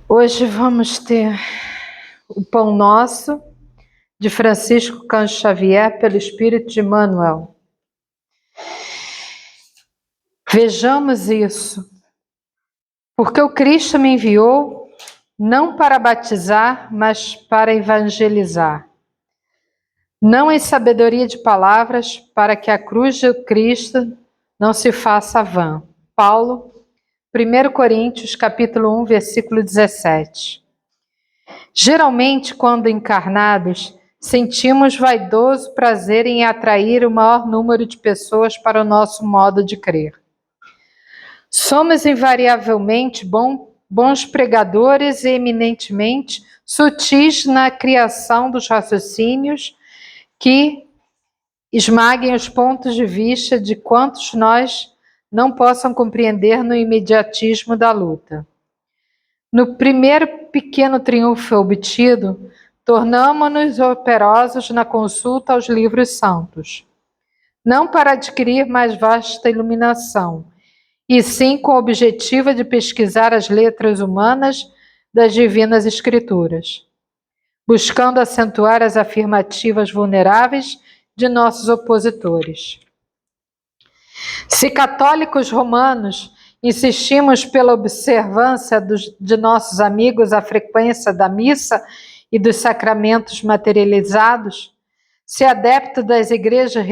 Hoje vamos ter o Pão Nosso, de Francisco Cândido Xavier, pelo Espírito de Emmanuel. Vejamos isso, porque o Cristo me enviou não para batizar, mas para evangelizar. Não em sabedoria de palavras, para que a cruz de Cristo não se faça vã. Paulo, 1 Coríntios, capítulo 1, versículo 17. Geralmente, quando encarnados, sentimos vaidoso prazer em atrair o maior número de pessoas para o nosso modo de crer. Somos invariavelmente bons pregadores e eminentemente sutis na criação dos raciocínios que esmaguem os pontos de vista de quantos nós não possam compreender no imediatismo da luta. No primeiro pequeno triunfo obtido, tornamo-nos operosos na consulta aos livros santos, não para adquirir mais vasta iluminação, e sim com o objetivo de pesquisar as letras humanas das divinas escrituras, buscando acentuar as afirmativas vulneráveis de nossos opositores. Se católicos romanos insistimos pela observância de nossos amigos à frequência da missa e dos sacramentos materializados, se adeptos das igrejas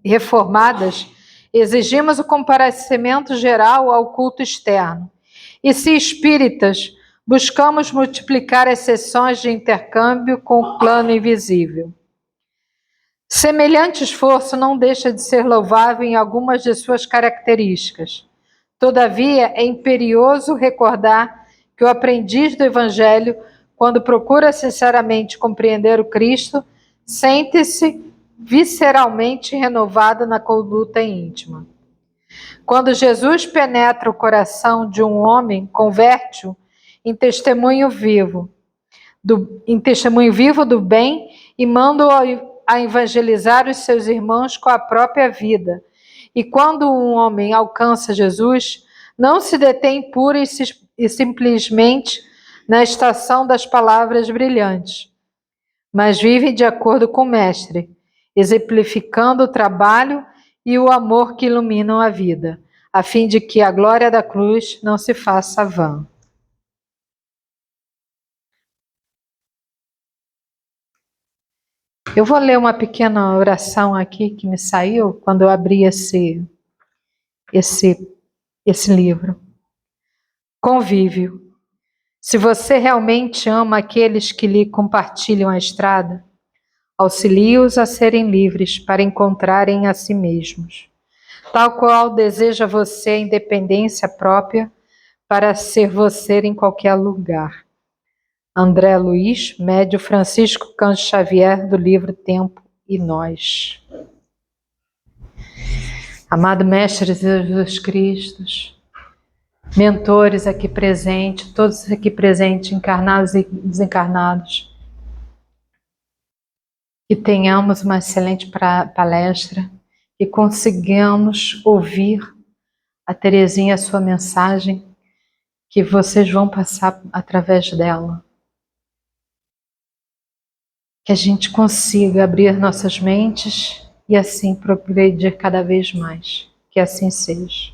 reformadas, exigimos o comparecimento geral ao culto externo, e se espíritas, buscamos multiplicar as sessões de intercâmbio com o plano invisível. Semelhante esforço não deixa de ser louvável em algumas de suas características. Todavia, é imperioso recordar que o aprendiz do Evangelho, quando procura sinceramente compreender o Cristo, sente-se visceralmente renovado na conduta íntima. Quando Jesus penetra o coração de um homem, converte-o em testemunho vivo do bem e manda-o a evangelizar os seus irmãos com a própria vida. E quando um homem alcança Jesus, não se detém pura e simplesmente na estação das palavras brilhantes, mas vive de acordo com o Mestre, exemplificando o trabalho e o amor que iluminam a vida, a fim de que a glória da cruz não se faça vã. Eu vou ler uma pequena oração aqui que me saiu quando eu abri esse livro. Convívio. Se você realmente ama aqueles que lhe compartilham a estrada, auxilie-os a serem livres para encontrarem a si mesmos, tal qual deseja você a independência própria para ser você em qualquer lugar. André Luiz, médio Francisco Cândido Xavier, do livro Tempo e Nós. Amado Mestre Jesus Cristo, mentores aqui presentes, todos aqui presentes, encarnados e desencarnados, que tenhamos uma excelente palestra e consigamos ouvir a Terezinha, a sua mensagem, que vocês vão passar através dela. Que a gente consiga abrir nossas mentes e assim progredir cada vez mais. Que assim seja.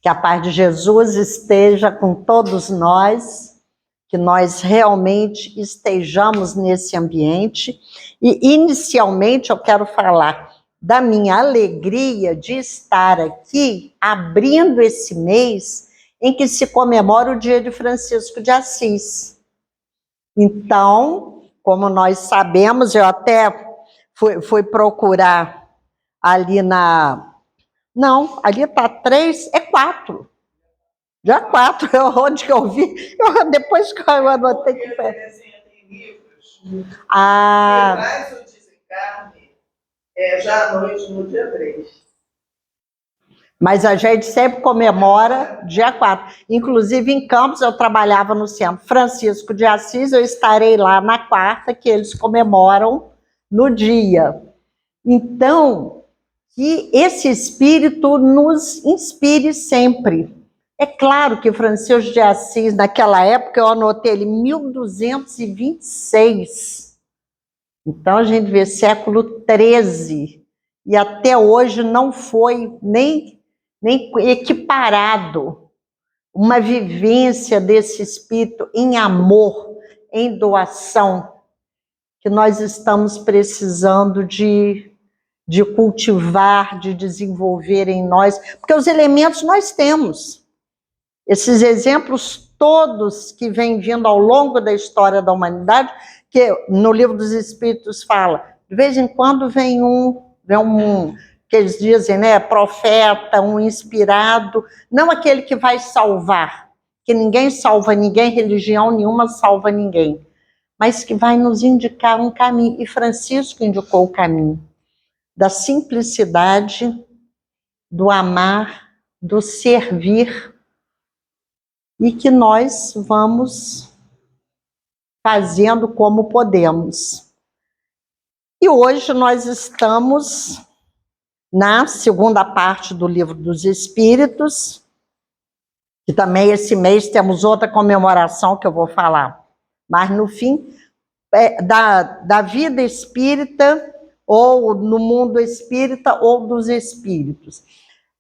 Que a paz de Jesus esteja com todos nós, que nós realmente estejamos nesse ambiente. E, inicialmente, eu quero falar da minha alegria de estar aqui, abrindo esse mês em que se comemora o dia de Francisco de Assis. Então, como nós sabemos, eu até fui procurar ali na... Não, ali está 3, é 4. Já 4, onde que eu vi? Depois que eu anotei que foi. Ah, Mas o desencarne é já à noite, no dia 3. mas a gente sempre comemora dia 4. Inclusive, em Campos, eu trabalhava no Centro Francisco de Assis, eu estarei lá na quarta, que eles comemoram no dia. Então, que esse espírito nos inspire sempre. É claro que Francisco de Assis, naquela época, eu anotei ele 1226. Então, a gente vê século XIII. E até hoje não foi nem equiparado uma vivência desse espírito em amor, em doação, que nós estamos precisando de cultivar, de desenvolver em nós, porque os elementos nós temos. Esses exemplos todos que vêm vindo ao longo da história da humanidade, que no Livro dos Espíritos fala, de vez em quando vem um que eles dizem, né, profeta, um inspirado, não aquele que vai salvar, que ninguém salva ninguém, religião nenhuma salva ninguém, mas que vai nos indicar um caminho, e Francisco indicou o caminho da simplicidade, do amar, do servir, e que nós vamos fazendo como podemos. E hoje nós estamos na segunda parte do Livro dos Espíritos, que também esse mês temos outra comemoração que eu vou falar, mas no fim, da vida espírita, ou no mundo espírita, ou dos espíritos.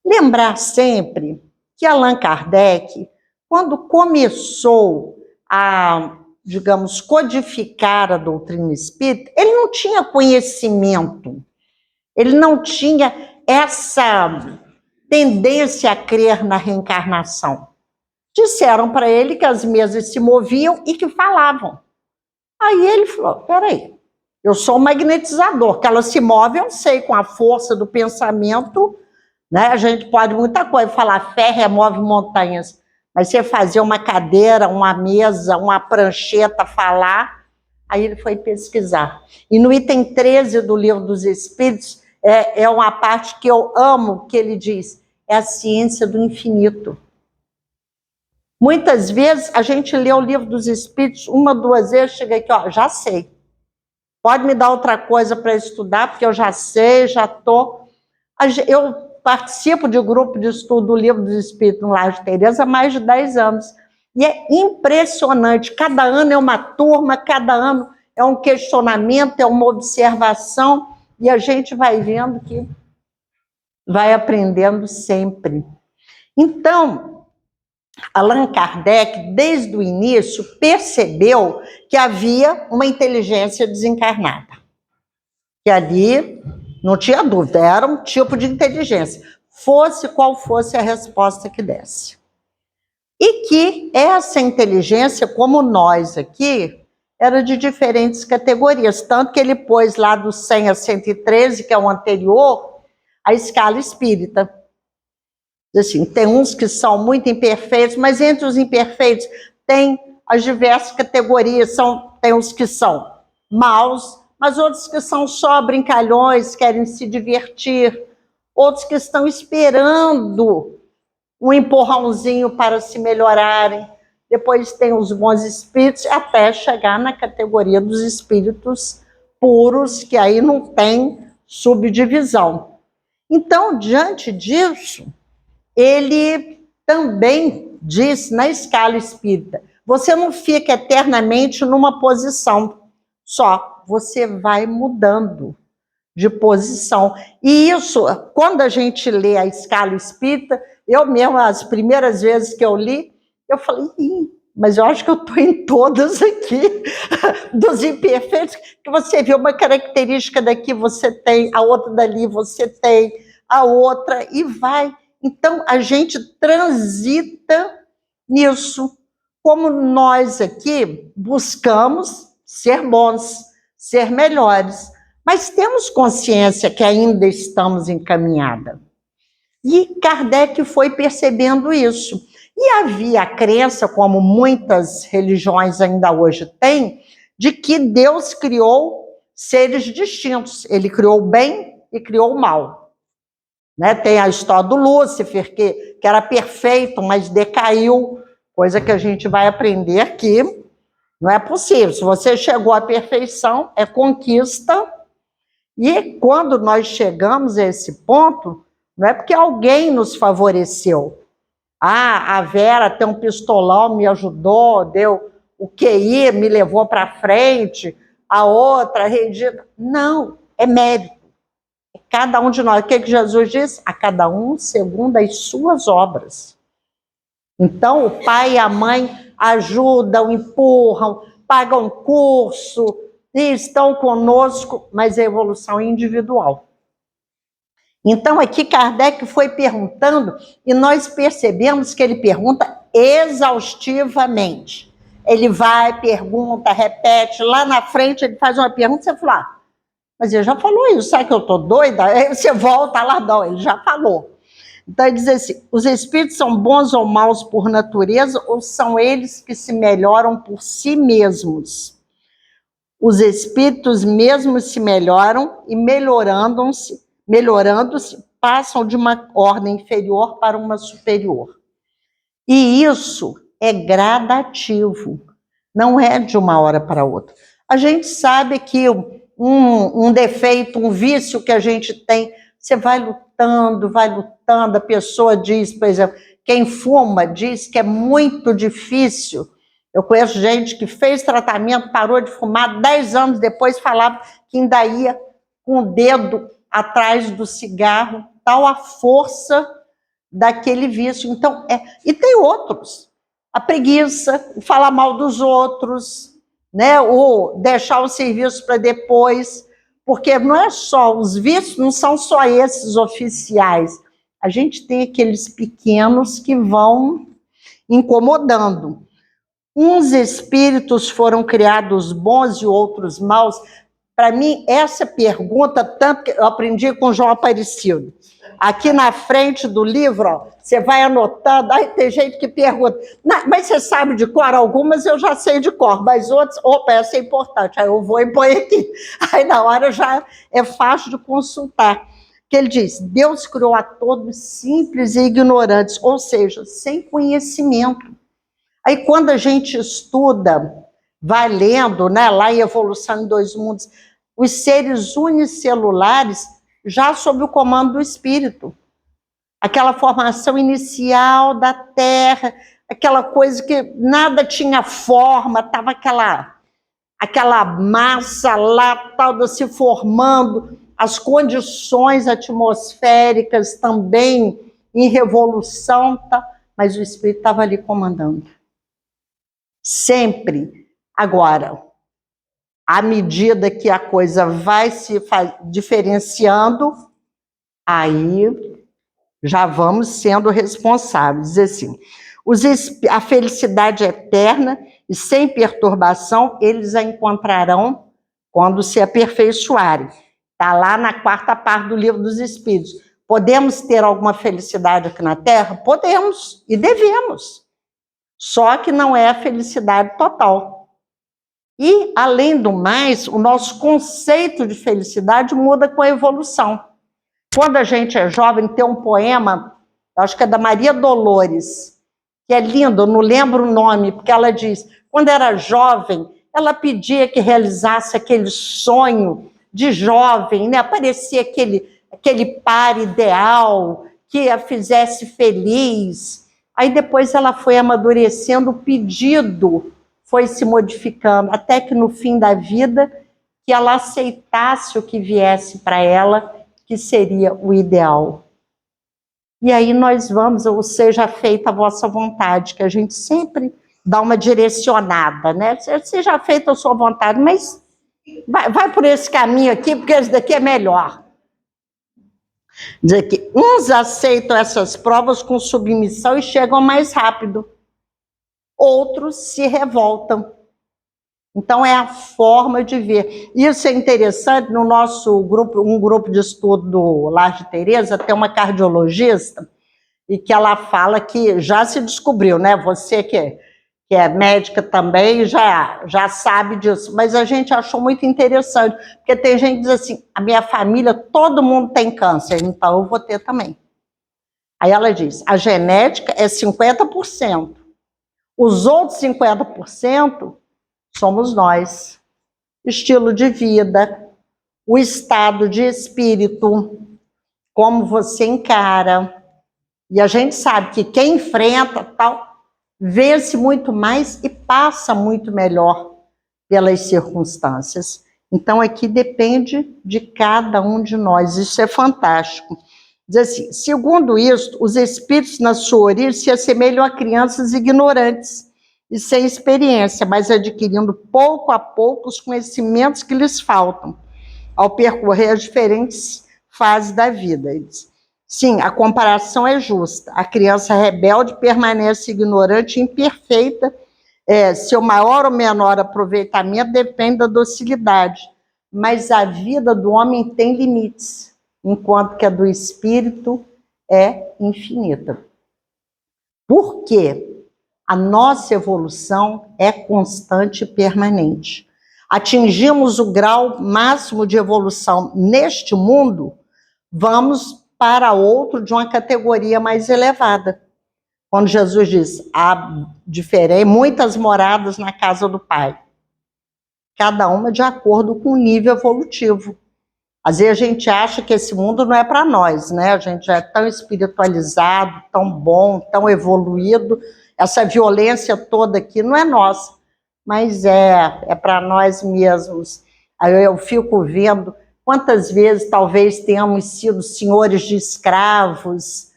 Lembrar sempre que Allan Kardec, quando começou a, digamos, codificar a doutrina espírita, ele não tinha conhecimento, ele não tinha essa tendência a crer na reencarnação. Disseram para ele que as mesas se moviam e que falavam. Aí ele falou, peraí, eu sou um magnetizador, que ela se move, eu sei, com a força do pensamento, né? A gente pode muita coisa, falar fé remove montanhas, mas você fazer uma cadeira, uma mesa, uma prancheta, falar, aí ele foi pesquisar. E no item 13 do Livro dos Espíritos, é uma parte que eu amo, que ele diz, é a ciência do infinito. Muitas vezes a gente lê o Livro dos Espíritos, uma, duas vezes, chega aqui, ó, já sei. Pode me dar outra coisa para estudar, porque eu já sei, já estou... Eu participo de grupo de estudo do Livro dos Espíritos no Lar de Teresa há mais de 10 anos. E é impressionante, cada ano é uma turma, cada ano é um questionamento, é uma observação, e a gente vai vendo que vai aprendendo sempre. Então, Allan Kardec, desde o início, percebeu que havia uma inteligência desencarnada. Que ali, não tinha dúvida, era um tipo de inteligência, fosse qual fosse a resposta que desse. E que essa inteligência, como nós aqui, era de diferentes categorias, tanto que ele pôs lá do 100 a 113, que é o anterior, a escala espírita. Assim, tem uns que são muito imperfeitos, mas entre os imperfeitos tem as diversas categorias, tem uns que são maus, mas outros que são só brincalhões, querem se divertir, outros que estão esperando um empurrãozinho para se melhorarem. Depois tem os bons espíritos, até chegar na categoria dos espíritos puros, que aí não tem subdivisão. Então, diante disso, ele também diz na escala espírita, você não fica eternamente numa posição só, você vai mudando de posição. E isso, quando a gente lê a escala espírita, eu mesmo, as primeiras vezes que eu li, eu falei, mas eu acho que eu estou em todas aqui, dos imperfeitos, que você vê uma característica daqui, você tem, a outra dali, você tem, a outra, e vai. Então, a gente transita nisso, como nós aqui buscamos ser bons, ser melhores, mas temos consciência que ainda estamos encaminhada. E Kardec foi percebendo isso. E havia a crença, como muitas religiões ainda hoje têm, de que Deus criou seres distintos. Ele criou o bem e criou o mal. Né? Tem a história do Lúcifer, que era perfeito, mas decaiu, coisa que a gente vai aprender aqui. Não é possível. Se você chegou à perfeição, é conquista. E quando nós chegamos a esse ponto, não é porque alguém nos favoreceu. Ah, a Vera tem um pistolão, me ajudou, deu o QI, me levou para frente, a outra, a Regina. Não, é mérito. É cada um de nós. O que Jesus disse? A cada um segundo as suas obras. Então, o pai e a mãe ajudam, empurram, pagam curso, e estão conosco, mas a evolução é individual. Então, aqui Kardec foi perguntando, e nós percebemos que ele pergunta exaustivamente. Ele vai, pergunta, repete, lá na frente ele faz uma pergunta, você fala, mas ele já falou isso, será que eu estou doida? Aí você volta lá, não, ele já falou. Então ele diz assim, os espíritos são bons ou maus por natureza, ou são eles que se melhoram por si mesmos? Os espíritos mesmos se melhoram e melhorando-se, passam de uma ordem inferior para uma superior. E isso é gradativo, não é de uma hora para outra. A gente sabe que um defeito, um vício que a gente tem, você vai lutando, a pessoa diz, por exemplo, quem fuma diz que é muito difícil. Eu conheço gente que fez tratamento, parou de fumar, 10 anos depois falava que ainda ia com o dedo atrás do cigarro, tal a força daquele vício. Então, e tem outros. A preguiça, o falar mal dos outros, né? O deixar o serviço para depois, porque não é só, os vícios não são só esses oficiais. A gente tem aqueles pequenos que vão incomodando. Uns espíritos foram criados bons e outros maus. Para mim, essa pergunta, tanto que eu aprendi com João Aparecido. Aqui na frente do livro, ó, você vai anotando, aí tem gente que pergunta, mas você sabe de cor? Algumas eu já sei de cor, mas outras, opa, essa é importante, aí eu vou e põe aqui. Aí na hora já é fácil de consultar. Que ele diz, Deus criou a todos simples e ignorantes, ou seja, sem conhecimento. Aí quando a gente estuda, vai lendo, né, lá em Evolução em Dois Mundos, os seres unicelulares já sob o comando do espírito. Aquela formação inicial da Terra, aquela coisa que nada tinha forma, estava aquela massa lá, tal, se formando, as condições atmosféricas também em revolução, tá? Mas o espírito estava ali comandando. Sempre. Agora, à medida que a coisa vai se diferenciando, aí já vamos sendo responsáveis. Diz assim, a felicidade eterna e sem perturbação, eles a encontrarão quando se aperfeiçoarem. Está lá na 4ª parte do Livro dos Espíritos. Podemos ter alguma felicidade aqui na Terra? Podemos e devemos. Só que não é a felicidade total. E, além do mais, o nosso conceito de felicidade muda com a evolução. Quando a gente é jovem, tem um poema, acho que é da Maria Dolores, que é lindo, eu não lembro o nome, porque ela diz, quando era jovem, ela pedia que realizasse aquele sonho de jovem, né? Aparecia aquele par ideal, que a fizesse feliz. Aí depois ela foi amadurecendo, o pedido foi se modificando, até que no fim da vida, que ela aceitasse o que viesse para ela, que seria o ideal. E aí nós vamos, ou seja feita a vossa vontade, que a gente sempre dá uma direcionada, né? Seja feita a sua vontade, mas vai por esse caminho aqui, porque esse daqui é melhor. Diz aqui, uns aceitam essas provas com submissão e chegam mais rápido. Outros se revoltam. Então, é a forma de ver. Isso é interessante, no nosso grupo, um grupo de estudo do Lar de Tereza, tem uma cardiologista, e que ela fala que já se descobriu, né? Você que que é médica também, já sabe disso. Mas a gente achou muito interessante, porque tem gente que diz assim, a minha família, todo mundo tem câncer, então eu vou ter também. Aí ela diz, a genética é 50%. Os outros 50% somos nós. Estilo de vida, o estado de espírito, como você encara. E a gente sabe que quem enfrenta tal, vence muito mais e passa muito melhor pelas circunstâncias. Então aqui depende de cada um de nós, isso é fantástico. Diz assim, segundo isto, os espíritos na sua origem se assemelham a crianças ignorantes e sem experiência, mas adquirindo pouco a pouco os conhecimentos que lhes faltam, ao percorrer as diferentes fases da vida. Sim, a comparação é justa. A criança rebelde permanece ignorante e imperfeita. Seu maior ou menor aproveitamento depende da docilidade, mas a vida do homem tem limites, enquanto que a do espírito é infinita. Por quê? A nossa evolução é constante e permanente. Atingimos o grau máximo de evolução neste mundo, vamos para outro de uma categoria mais elevada. Quando Jesus diz, há muitas moradas na casa do Pai. Cada uma de acordo com o nível evolutivo. Às vezes a gente acha que esse mundo não é para nós, né? A gente já é tão espiritualizado, tão bom, tão evoluído. Essa violência toda aqui não é nossa, mas é para nós mesmos. Aí eu fico vendo quantas vezes talvez tenhamos sido senhores de escravos,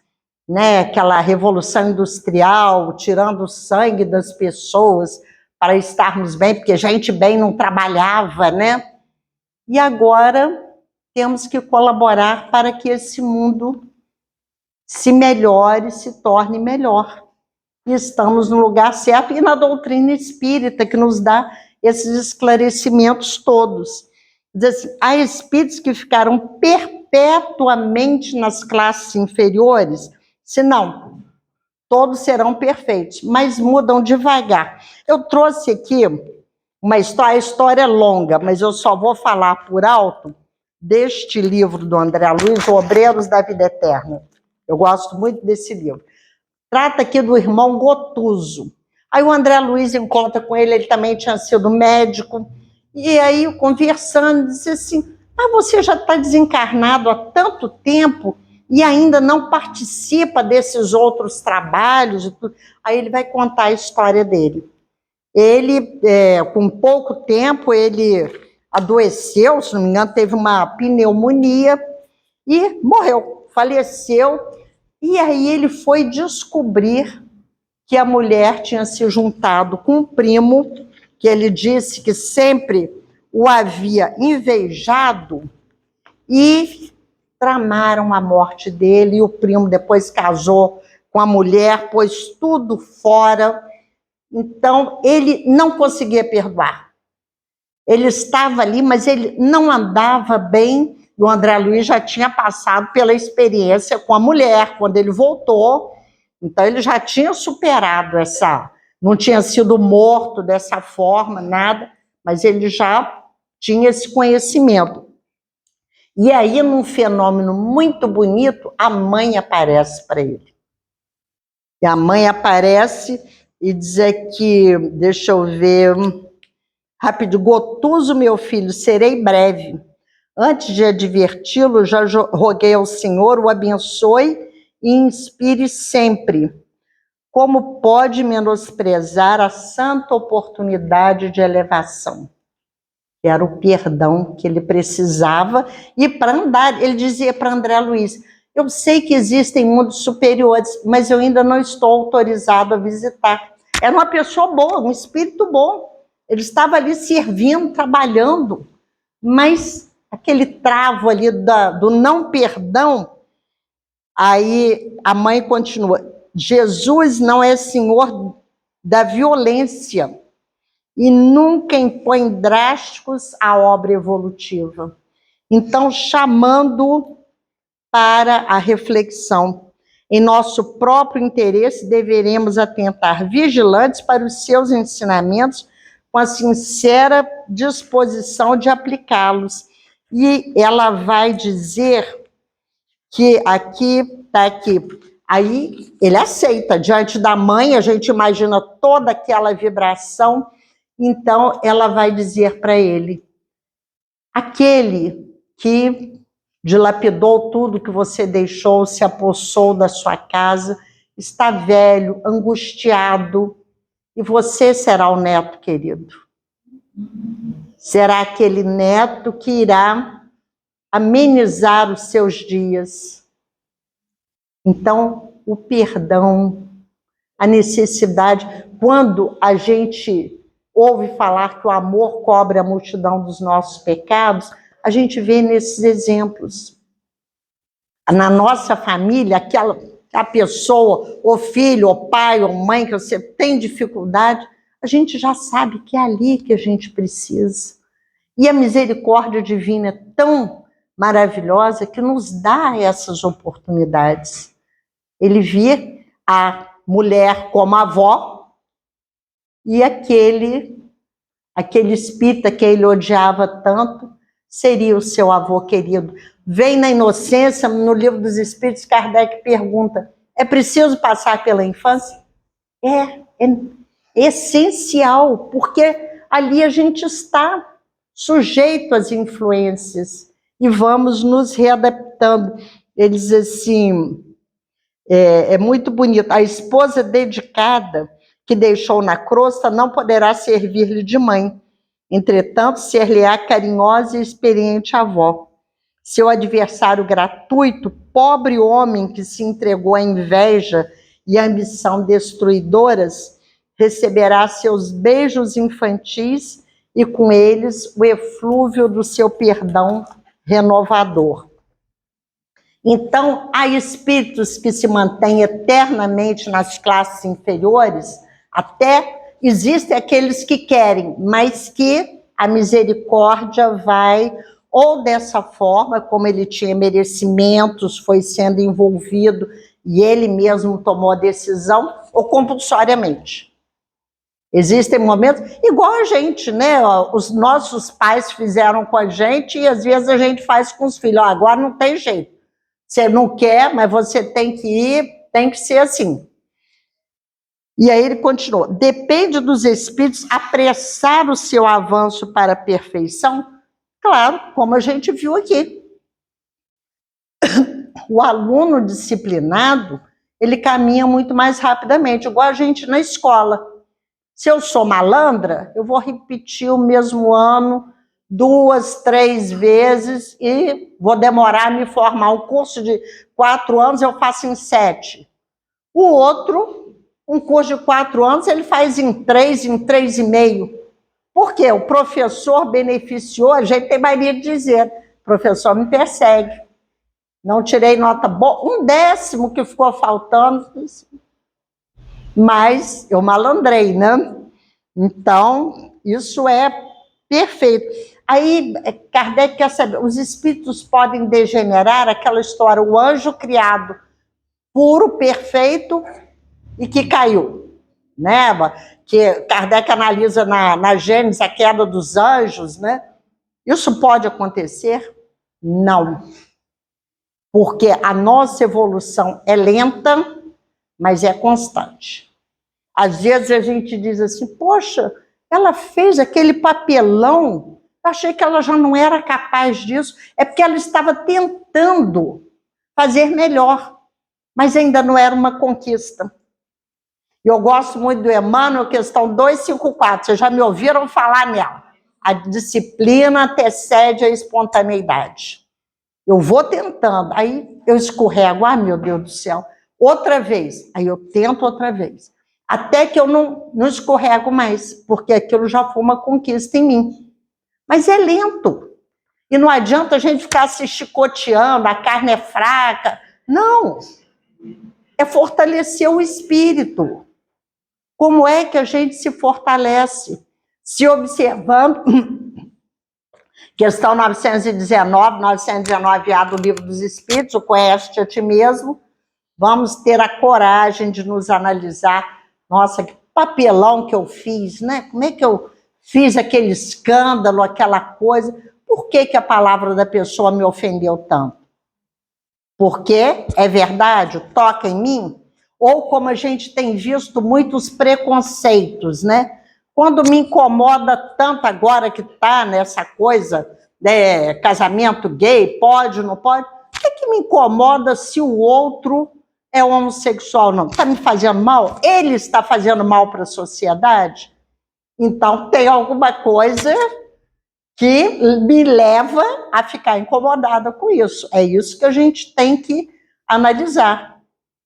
né? Aquela revolução industrial, tirando o sangue das pessoas para estarmos bem, porque gente bem não trabalhava, né? E agora temos que colaborar para que esse mundo se melhore, se torne melhor. E estamos no lugar certo e na doutrina espírita, que nos dá esses esclarecimentos todos. Diz assim, há espíritos que ficaram perpetuamente nas classes inferiores, se não, todos serão perfeitos, mas mudam devagar. Eu trouxe aqui uma história, a história é longa, mas eu só vou falar por alto deste livro do André Luiz, Obreiros da Vida Eterna. Eu gosto muito desse livro. Trata aqui do irmão Gotuso. Aí o André Luiz encontra com ele também tinha sido médico, e aí conversando, disse assim, mas você já está desencarnado há tanto tempo e ainda não participa desses outros trabalhos. Aí ele vai contar a história dele. Ele, com pouco tempo, ele adoeceu, se não me engano, teve uma pneumonia e morreu, faleceu. E aí ele foi descobrir que a mulher tinha se juntado com um primo, que ele disse que sempre o havia invejado, e tramaram a morte dele, e o primo depois casou com a mulher, pôs tudo fora. Então, ele não conseguia perdoar. Ele estava ali, mas ele não andava bem. O André Luiz já tinha passado pela experiência com a mulher, quando ele voltou. Então, ele já tinha superado essa... Não tinha sido morto dessa forma, nada, mas ele já tinha esse conhecimento. E aí, num fenômeno muito bonito, a mãe aparece para ele. E a mãe aparece e diz aqui, deixa eu ver, rápido, Gotuso, meu filho, serei breve. Antes de adverti-lo, já roguei ao Senhor, o abençoe e inspire sempre. Como pode menosprezar a santa oportunidade de elevação? Era o perdão que ele precisava, e para andar, ele dizia para André Luiz, eu sei que existem mundos superiores, mas eu ainda não estou autorizado a visitar. Era uma pessoa boa, um espírito bom. Ele estava ali servindo, trabalhando, mas aquele travo ali do não perdão, aí a mãe continua, Jesus não é senhor da violência e nunca impõe drásticos à obra evolutiva. Então, chamando para a reflexão. Em nosso próprio interesse, deveremos atentar vigilantes para os seus ensinamentos, com a sincera disposição de aplicá-los. E ela vai dizer que está aqui. Aí ele aceita, diante da mãe, a gente imagina toda aquela vibração, então ela vai dizer para ele: aquele que dilapidou tudo que você deixou, se apossou da sua casa, está velho, angustiado, e você será o neto querido. Será aquele neto que irá amenizar os seus dias. Então, o perdão, a necessidade, quando a gente ouve falar que o amor cobre a multidão dos nossos pecados, a gente vê nesses exemplos. Na nossa família, a pessoa, o filho, o pai, ou mãe, que você tem dificuldade, a gente já sabe que é ali que a gente precisa. E a misericórdia divina é tão maravilhosa que nos dá essas oportunidades. Ele via a mulher como avó e aquele espírita que ele odiava tanto seria o seu avô querido. Vem na inocência, no Livro dos Espíritos, Kardec pergunta: é preciso passar pela infância? É essencial, porque ali a gente está sujeito às influências e vamos nos readaptando. Ele diz assim, é muito bonito: a esposa dedicada que deixou na crosta não poderá servir-lhe de mãe, entretanto, ser-lhe-á carinhosa e experiente avó. Seu adversário gratuito, pobre homem que se entregou à inveja e à ambição destruidoras, receberá seus beijos infantis e com eles o eflúvio do seu perdão renovador. Então, há espíritos que se mantêm eternamente nas classes inferiores, até existem aqueles que querem, mas que a misericórdia vai, ou dessa forma, como ele tinha merecimentos, foi sendo envolvido e ele mesmo tomou a decisão, ou compulsoriamente. Existem momentos, igual a gente, né? Os nossos pais fizeram com a gente e às vezes a gente faz com os filhos. Agora não tem jeito. Você não quer, mas você tem que ir, tem que ser assim. E aí ele continuou: depende dos espíritos apressar o seu avanço para a perfeição? Claro, como a gente viu aqui. O aluno disciplinado, ele caminha muito mais rapidamente, igual a gente na escola. Se eu sou malandra, eu vou repetir o mesmo ano 2, 3 vezes e vou demorar a me formar. Um curso de 4 anos eu faço em 7. O outro, um curso de 4 anos, ele faz em 3, em 3,5. Por quê? O professor beneficiou, a gente tem mania de dizer, o professor me persegue. Não tirei nota boa, 1/10 que ficou faltando, mas eu malandrei, né? Então, isso é perfeito. Aí, Kardec quer saber, os espíritos podem degenerar? Aquela história, o anjo criado puro, perfeito e que caiu, né? Que Kardec analisa na Gênesis a queda dos anjos, né? Isso pode acontecer? Não. Porque a nossa evolução é lenta, mas é constante. Às vezes a gente diz assim, poxa, ela fez aquele papelão, eu achei que ela já não era capaz disso, é porque ela estava tentando fazer melhor, mas ainda não era uma conquista. Eu gosto muito do Emmanuel, questão 254, vocês já me ouviram falar nela. A disciplina antecede a espontaneidade. Eu vou tentando, aí eu escorrego, meu Deus do céu, outra vez, aí eu tento outra vez. Até que eu não escorrego mais, porque aquilo já foi uma conquista em mim. Mas é lento. E não adianta a gente ficar se chicoteando, a carne é fraca. Não. É fortalecer o espírito. Como é que a gente se fortalece? Se observando, questão 919A do Livro dos Espíritos, o Conhece-te a ti mesmo, Vamos ter a coragem de nos analisar. Nossa, que papelão que eu fiz, né? Como é que eu fiz aquele escândalo, aquela coisa? Por que que a palavra da pessoa me ofendeu tanto? Porque é verdade, toca em mim? Ou como a gente tem visto muitos preconceitos, né? Quando me incomoda tanto agora que está nessa coisa, né, casamento gay, pode, não pode? O que me incomoda se o outro é homossexual? Não, está me fazendo mal? Ele está fazendo mal para a sociedade? Então tem alguma coisa que me leva a ficar incomodada com isso. É isso que a gente tem que analisar.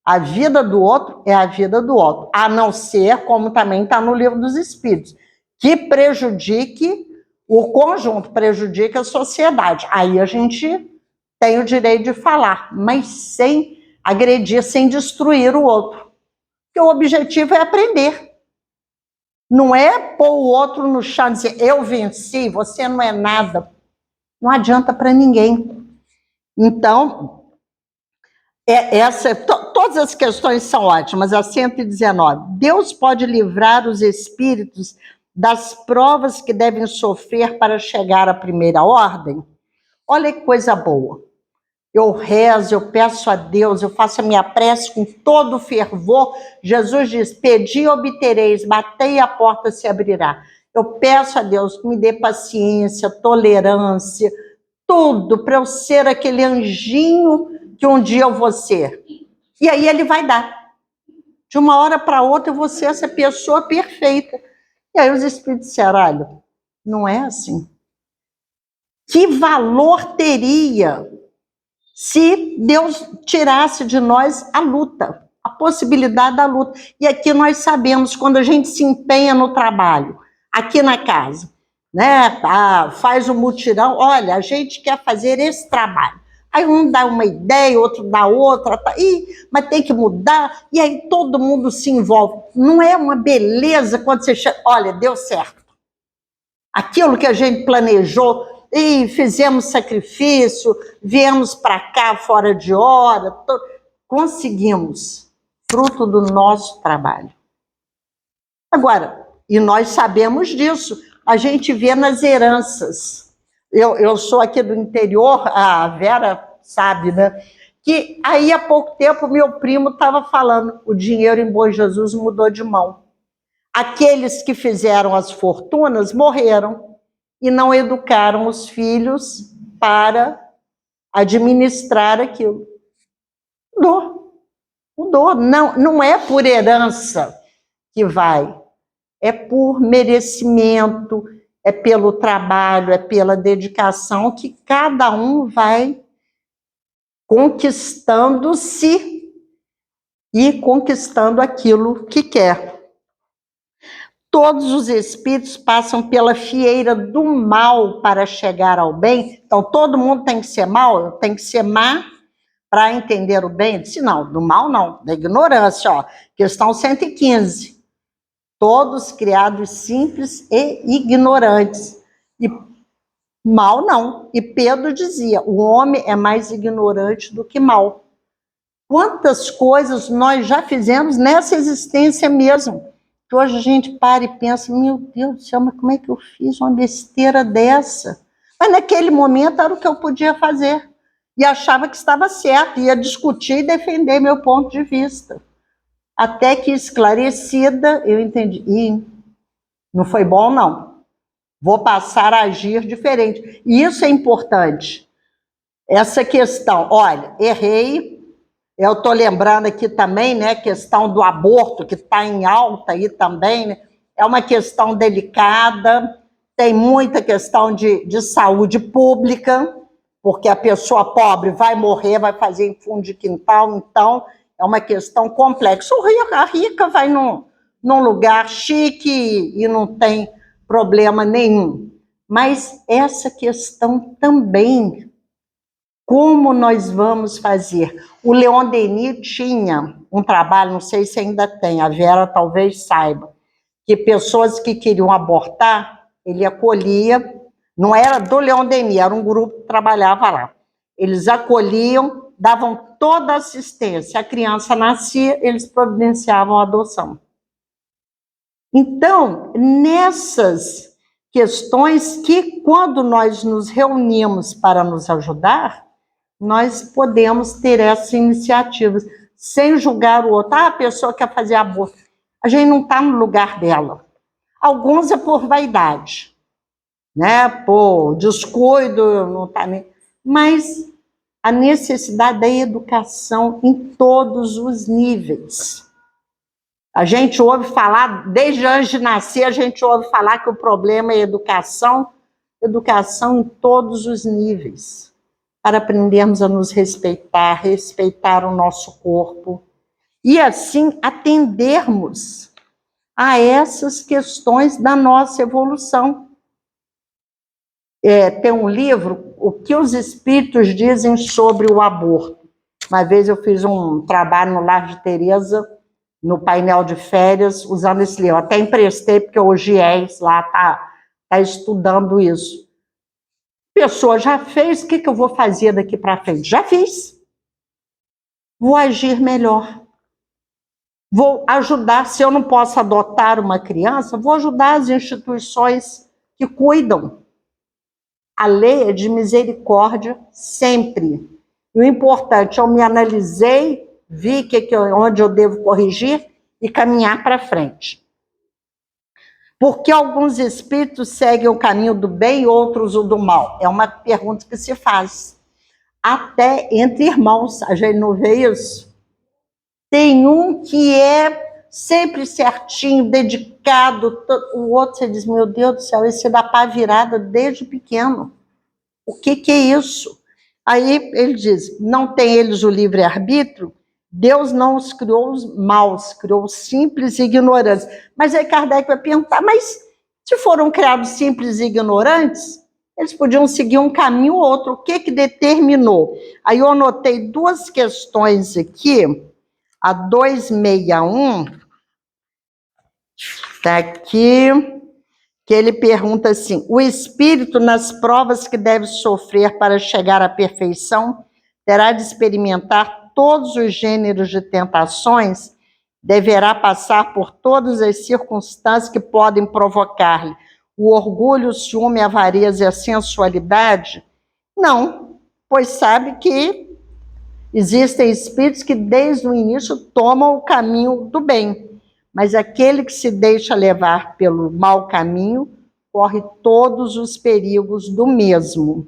A vida do outro é a vida do outro, a não ser, como também está no Livro dos Espíritos, que prejudique o conjunto, prejudique a sociedade. Aí a gente tem o direito de falar, mas sem agredir, sem destruir o outro. Porque o objetivo é aprender. Não é pôr o outro no chão e dizer, eu venci, você não é nada. Não adianta para ninguém. Então, todas as questões são ótimas. A 119. Deus pode livrar os espíritos das provas que devem sofrer para chegar à primeira ordem? Olha que coisa boa. Eu rezo, eu peço a Deus, eu faço a minha prece com todo fervor. Jesus diz, pedi e obtereis, batei e a porta se abrirá. Eu peço a Deus que me dê paciência, tolerância, tudo para eu ser aquele anjinho que um dia eu vou ser. E aí ele vai dar. De uma hora para outra eu vou ser essa pessoa perfeita. E aí os espíritos disseram, olha, não é assim. Que valor teria se Deus tirasse de nós a luta, a possibilidade da luta? E aqui nós sabemos, quando a gente se empenha no trabalho, aqui na casa, né, faz o mutirão, olha, a gente quer fazer esse trabalho. Aí um dá uma ideia, outro dá outra, tá, mas tem que mudar, e aí todo mundo se envolve. Não é uma beleza quando você chega, olha, deu certo. Aquilo que a gente planejou, e fizemos sacrifício, viemos para cá fora de hora, conseguimos, fruto do nosso trabalho. Agora, e nós sabemos disso, a gente vê nas heranças. Eu sou aqui do interior, a Vera sabe, né? Que aí há pouco tempo meu primo estava falando, o dinheiro em Bom Jesus mudou de mão. Aqueles que fizeram as fortunas morreram e não educaram os filhos para administrar aquilo. Mudou. Não é por herança que vai, é por merecimento, é pelo trabalho, é pela dedicação que cada um vai conquistando-se e conquistando aquilo que quer. Todos os espíritos passam pela fieira do mal para chegar ao bem. Então, todo mundo tem que ser mal? Tem que ser má para entender o bem? Eu disse, não, do mal não, da ignorância. Ó. Questão 115. Todos criados simples e ignorantes. E mal não. E Pedro dizia, o homem é mais ignorante do que mal. Quantas coisas nós já fizemos nessa existência mesmo? Que hoje a gente para e pensa, meu Deus do céu, mas como é que eu fiz uma besteira dessa? Mas naquele momento era o que eu podia fazer. E achava que estava certo, ia discutir e defender meu ponto de vista. Até que, esclarecida, eu entendi, não foi bom não. Vou passar a agir diferente. E isso é importante. Essa questão, olha, errei. Eu estou lembrando aqui também, né, questão do aborto, que está em alta aí também, né? É uma questão delicada, tem muita questão de saúde pública, porque a pessoa pobre vai morrer, vai fazer em fundo de quintal, então é uma questão complexa. A rica vai num lugar chique e não tem problema nenhum. Mas essa questão também, como nós vamos fazer? O Leon Denis tinha um trabalho, não sei se ainda tem, a Vera talvez saiba, que pessoas que queriam abortar, ele acolhia, não era do Leon Denis, era um grupo que trabalhava lá. Eles acolhiam, davam toda a assistência. A criança nascia, eles providenciavam a adoção. Então, nessas questões que, quando nós nos reunimos para nos ajudar, nós podemos ter essas iniciativas, sem julgar o outro. A pessoa quer fazer aborto. A gente não está no lugar dela. Alguns é por vaidade, né? Por descuido, não está nem... Mas a necessidade da educação em todos os níveis. A gente ouve falar, desde antes de nascer, a gente ouve falar que o problema é educação em todos os níveis, para aprendermos a nos respeitar, respeitar o nosso corpo, e assim atendermos a essas questões da nossa evolução. Tem um livro, O que os Espíritos Dizem sobre o Aborto. Uma vez eu fiz um trabalho no Lar de Teresa, no painel de férias, usando esse livro. Até emprestei, porque o GIES lá tá estudando isso. Pessoa já fez, o que eu vou fazer daqui para frente? Já fiz. Vou agir melhor. Vou ajudar, se eu não posso adotar uma criança, vou ajudar as instituições que cuidam. A lei é de misericórdia sempre. E o importante, eu me analisei, vi onde eu devo corrigir e caminhar para frente. Por que alguns espíritos seguem o caminho do bem e outros o do mal? É uma pergunta que se faz. Até entre irmãos, a gente não vê isso? Tem um que é sempre certinho, dedicado, o outro você diz, meu Deus do céu, esse dá pá virada desde pequeno. O que é isso? Aí ele diz, não tem eles o livre-arbítrio? Deus não os criou os maus, criou os simples e ignorantes. Mas aí Kardec vai perguntar, mas se foram criados simples e ignorantes, eles podiam seguir um caminho ou outro. O que determinou? Aí eu anotei duas questões aqui, a 261, está aqui, que ele pergunta assim, o espírito, nas provas que deve sofrer para chegar à perfeição, terá de experimentar todos os gêneros de tentações, deverá passar por todas as circunstâncias que podem provocar-lhe o orgulho, o ciúme, a avareza e a sensualidade? Não, pois sabe que existem espíritos que desde o início tomam o caminho do bem, mas aquele que se deixa levar pelo mau caminho corre todos os perigos do mesmo.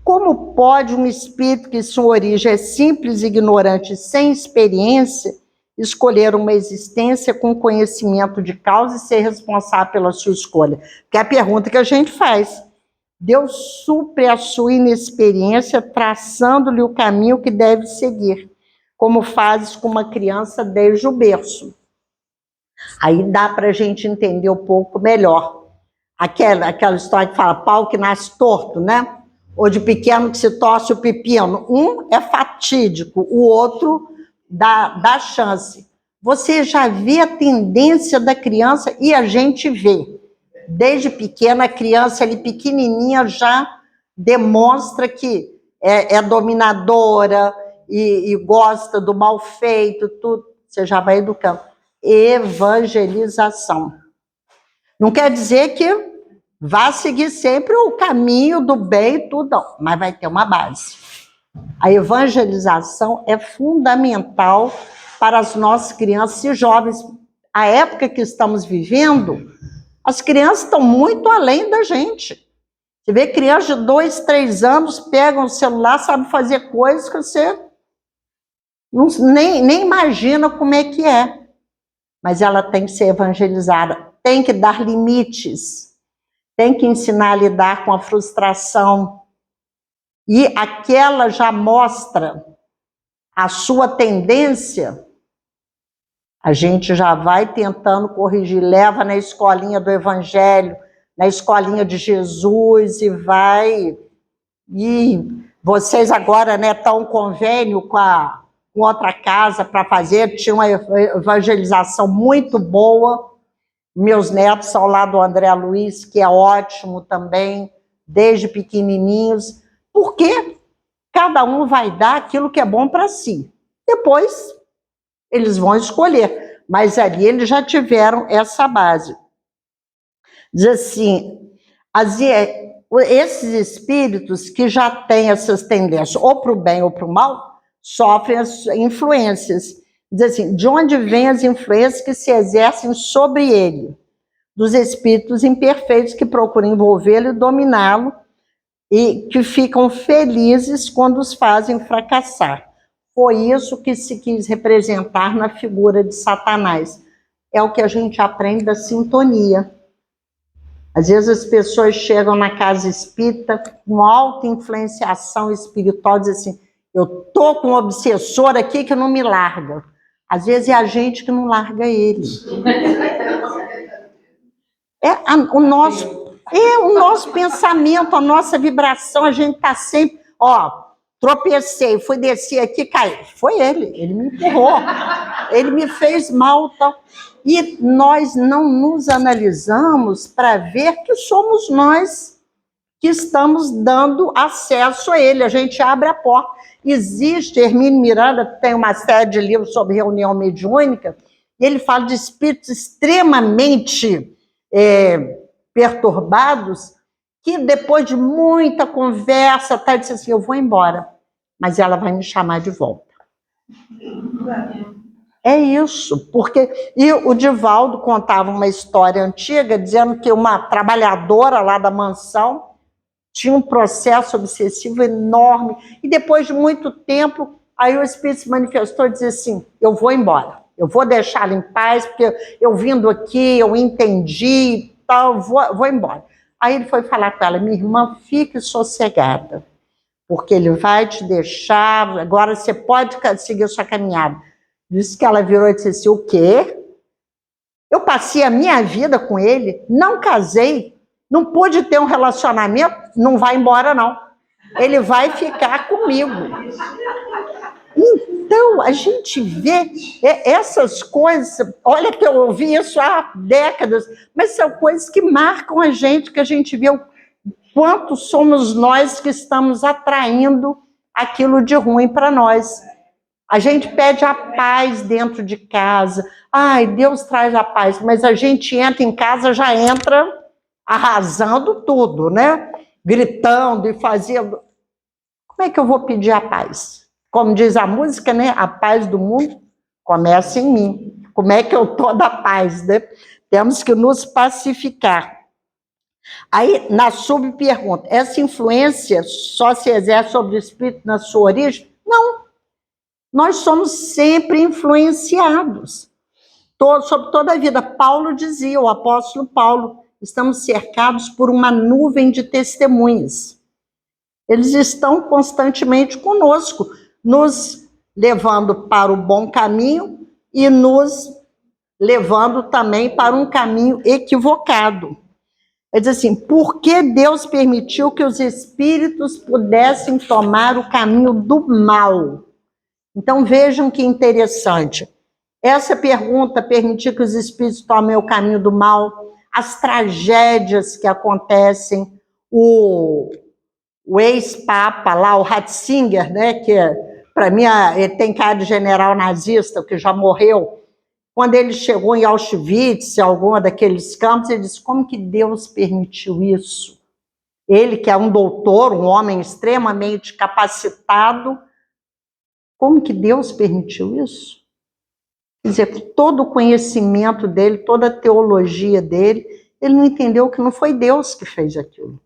Como pode um espírito que sua origem é simples, ignorante, sem experiência, escolher uma existência com conhecimento de causa e ser responsável pela sua escolha? Que é a pergunta que a gente faz. Deus supre a sua inexperiência, traçando-lhe o caminho que deve seguir, como fazes com uma criança desde o berço. Aí dá para a gente entender um pouco melhor. Aquela história que fala pau que nasce torto, né? Ou de pequeno que se torce o pepino. Um é fatídico, o outro dá chance. Você já vê a tendência da criança e a gente vê. Desde pequena, a criança ali pequenininha já demonstra que é dominadora e gosta do mal feito, tudo. Você já vai educando. Evangelização. Não quer dizer que vá seguir sempre o caminho do bem e tudo, não, mas vai ter uma base. A evangelização é fundamental para as nossas crianças e jovens. A época que estamos vivendo, as crianças estão muito além da gente. Você vê crianças de 2, 3 anos, pegam o celular, sabem fazer coisas que você nem imagina como é que é. Mas ela tem que ser evangelizada, tem que dar limites, tem que ensinar a lidar com a frustração. E aquela já mostra a sua tendência, a gente já vai tentando corrigir, leva na escolinha do Evangelho, na escolinha de Jesus e vai. E vocês agora, né, estão em convênio com outra casa para fazer, tinha uma evangelização muito boa. Meus netos são lá do André Luiz, que é ótimo também, desde pequenininhos. Por quê? cada um vai dar aquilo que é bom para si. Depois, eles vão escolher. Mas ali eles já tiveram essa base. Diz assim, esses espíritos que já têm essas tendências, ou para o bem ou para o mal, sofrem as influências. Diz assim, de onde vêm as influências que se exercem sobre ele? Dos espíritos imperfeitos que procuram envolvê-lo e dominá-lo, e que ficam felizes quando os fazem fracassar. Foi isso que se quis representar na figura de Satanás. É o que a gente aprende da sintonia. Às vezes as pessoas chegam na casa espírita com alta influenciação espiritual, dizem assim, eu tô com um obsessor aqui que não me larga. Às vezes é a gente que não larga ele. O nosso pensamento, a nossa vibração, a gente está sempre, tropecei, fui descer aqui, caí. Foi ele me empurrou, ele me fez mal, tal. E nós não nos analisamos para ver que somos nós que estamos dando acesso a ele, a gente abre a porta. Existe, Hermínio Miranda tem uma série de livros sobre reunião mediúnica, e ele fala de espíritos extremamente perturbados, que depois de muita conversa, disse assim, eu vou embora, mas ela vai me chamar de volta. É isso, porque... E o Divaldo contava uma história antiga, dizendo que uma trabalhadora lá da mansão tinha um processo obsessivo enorme, e depois de muito tempo, aí o espírito se manifestou e disse assim, eu vou embora, eu vou deixá-la em paz, porque eu vindo aqui, eu entendi, tal, vou embora. Aí ele foi falar com ela, minha irmã, fique sossegada, porque ele vai te deixar, agora você pode seguir a sua caminhada. Disse que ela virou e disse assim, o quê? Eu passei a minha vida com ele, não casei, não pude ter um relacionamento, não vai embora não. Ele vai ficar comigo. Então, a gente vê essas coisas, olha que eu ouvi isso há décadas, mas são coisas que marcam a gente, que a gente vê o quanto somos nós que estamos atraindo aquilo de ruim para nós. A gente pede a paz dentro de casa. Ai, Deus traz a paz, mas a gente entra em casa, já entra arrasando tudo, né? Gritando e fazendo. Como é que eu vou pedir a paz? Como diz a música, né? A paz do mundo começa em mim. Como é que eu estou da paz, né? Temos que nos pacificar. Aí, na subpergunta, essa influência só se exerce sobre o espírito na sua origem? Não. Nós somos sempre influenciados. Sobre toda a vida. Paulo dizia, o apóstolo Paulo, estamos cercados por uma nuvem de testemunhas. Eles estão constantemente conosco, nos levando para o bom caminho e nos levando também para um caminho equivocado. É dizer assim, por que Deus permitiu que os espíritos pudessem tomar o caminho do mal? Então vejam que interessante. Essa pergunta, permitir que os espíritos tomem o caminho do mal, as tragédias que acontecem, o ex-papa lá, o Ratzinger, né, que para mim ele tem cara de general nazista, que já morreu, quando ele chegou em Auschwitz, em alguma daqueles campos, ele disse, como que Deus permitiu isso? Ele, que é um doutor, um homem extremamente capacitado, como que Deus permitiu isso? Quer dizer, todo o conhecimento dele, toda a teologia dele, ele não entendeu que não foi Deus que fez aquilo.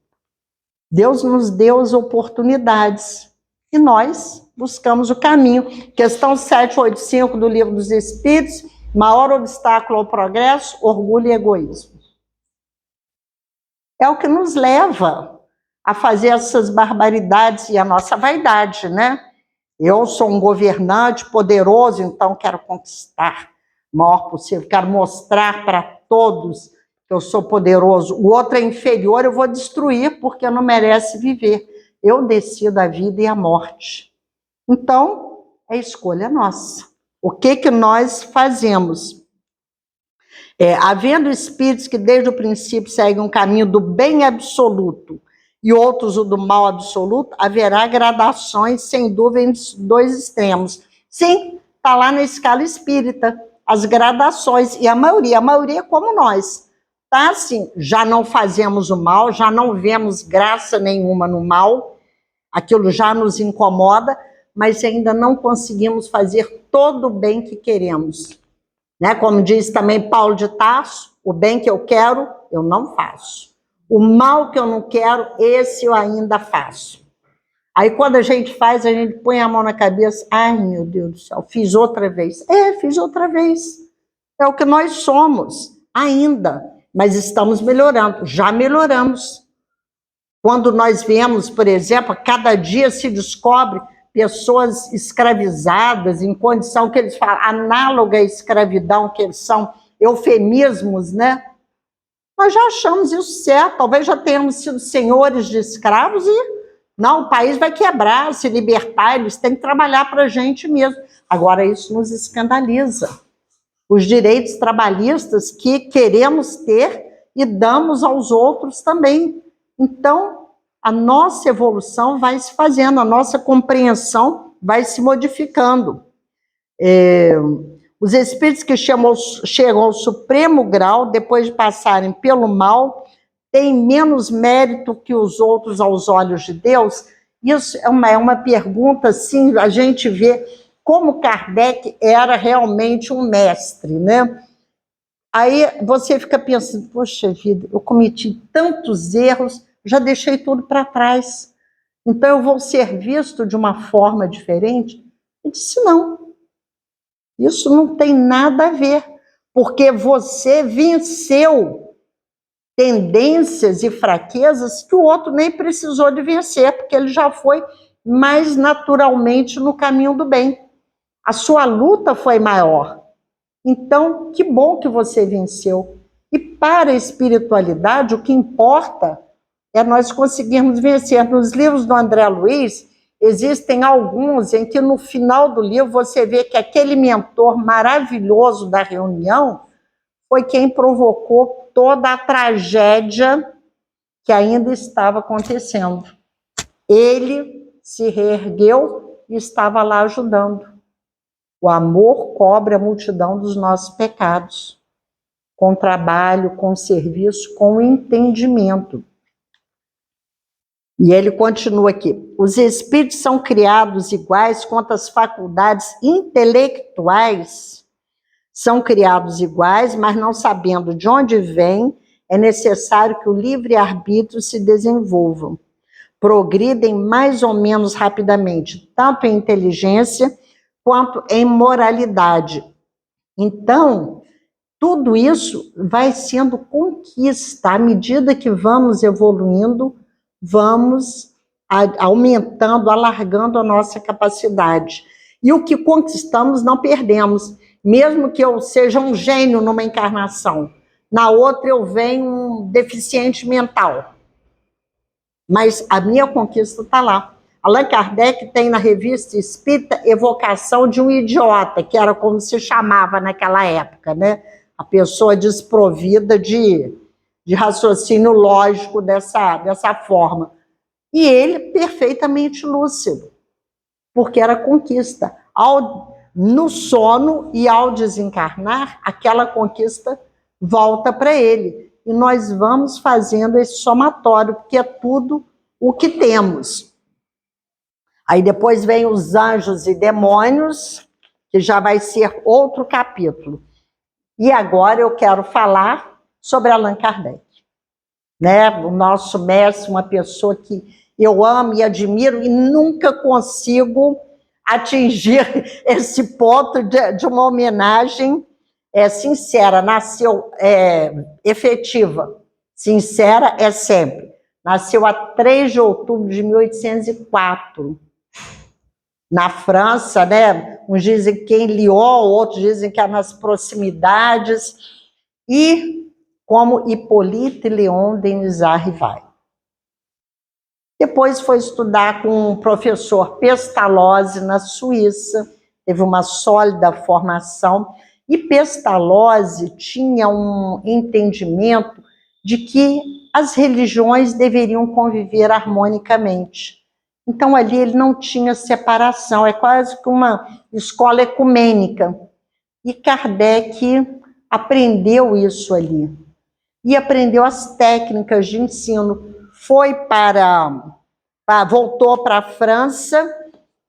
Deus nos deu as oportunidades e nós buscamos o caminho. Questão 785 do Livro dos Espíritos, maior obstáculo ao progresso, orgulho e egoísmo. É o que nos leva a fazer essas barbaridades e a nossa vaidade, né? Eu sou um governante poderoso, então quero conquistar o maior possível, quero mostrar para todos que eu sou poderoso. O outro é inferior, eu vou destruir porque não merece viver. Eu decido a vida e a morte. Então, é escolha nossa. O que nós fazemos? Havendo espíritos que desde o princípio seguem um caminho do bem absoluto e outros o do mal absoluto, haverá gradações, sem dúvida, em dois extremos. Sim, está lá na escala espírita, as gradações, e a maioria é como nós. Tá assim, já não fazemos o mal, já não vemos graça nenhuma no mal, aquilo já nos incomoda, mas ainda não conseguimos fazer todo o bem que queremos. Né? Como diz também Paulo de Tarso, o bem que eu quero, eu não faço. O mal que eu não quero, esse eu ainda faço. Aí quando a gente faz, a gente põe a mão na cabeça, ai meu Deus do céu, fiz outra vez. Fiz outra vez. É o que nós somos, ainda, mas estamos melhorando, já melhoramos. Quando nós vemos, por exemplo, cada dia se descobre pessoas escravizadas em condição que eles falam, análoga à escravidão, que eles são eufemismos, né? Nós já achamos isso certo, talvez já tenhamos sido senhores de escravos e não, o país vai quebrar, se libertar, eles têm que trabalhar para a gente mesmo. Agora isso nos escandaliza. Os direitos trabalhistas que queremos ter e damos aos outros também. Então, a nossa evolução vai se fazendo, a nossa compreensão vai se modificando. Os espíritos que chegam ao supremo grau, depois de passarem pelo mal, têm menos mérito que os outros aos olhos de Deus? Isso é uma pergunta, assim, a gente vê como Kardec era realmente um mestre, né? Aí você fica pensando, poxa vida, eu cometi tantos erros, já deixei tudo para trás. Então eu vou ser visto de uma forma diferente? Ele disse, não. Isso não tem nada a ver, porque você venceu tendências e fraquezas que o outro nem precisou de vencer, porque ele já foi mais naturalmente no caminho do bem. A sua luta foi maior. Então, que bom que você venceu. E para a espiritualidade, o que importa é nós conseguirmos vencer. Nos livros do André Luiz, existem alguns em que no final do livro você vê que aquele mentor maravilhoso da reunião foi quem provocou toda a tragédia que ainda estava acontecendo. Ele se reergueu e estava lá ajudando. O amor cobre a multidão dos nossos pecados, com trabalho, com serviço, com entendimento. E ele continua aqui, os espíritos são criados iguais quanto as faculdades intelectuais são criados iguais, mas não sabendo de onde vêm, é necessário que o livre-arbítrio se desenvolva. Progridem mais ou menos rapidamente, tanto em inteligência quanto em moralidade. Então, tudo isso vai sendo conquista. À medida que vamos evoluindo, vamos aumentando, alargando a nossa capacidade. E o que conquistamos, não perdemos. Mesmo que eu seja um gênio numa encarnação, na outra eu venho um deficiente mental. Mas a minha conquista está lá. Allan Kardec tem na Revista Espírita Evocação de um Idiota, que era como se chamava naquela época, né? A pessoa desprovida de raciocínio lógico dessa forma. E ele perfeitamente lúcido, porque era conquista. No sono e ao desencarnar, aquela conquista volta para ele. E nós vamos fazendo esse somatório, porque é tudo o que temos. Aí depois vem os anjos e demônios, que já vai ser outro capítulo. E agora eu quero falar sobre Allan Kardec, né? O nosso mestre, uma pessoa que eu amo e admiro e nunca consigo atingir esse ponto de uma homenagem sincera, efetiva. Sincera é sempre. Nasceu a 3 de outubro de 1804. Na França, né? Uns dizem que em Lyon, outros dizem que é nas proximidades. E como Hippolyte Léon Denisard Rivail. Depois foi estudar com o professor Pestalozzi na Suíça, teve uma sólida formação, e Pestalozzi tinha um entendimento de que as religiões deveriam conviver harmonicamente. Então, ali ele não tinha separação, é quase que uma escola ecumênica. E Kardec aprendeu isso ali. E aprendeu as técnicas de ensino. Voltou para a França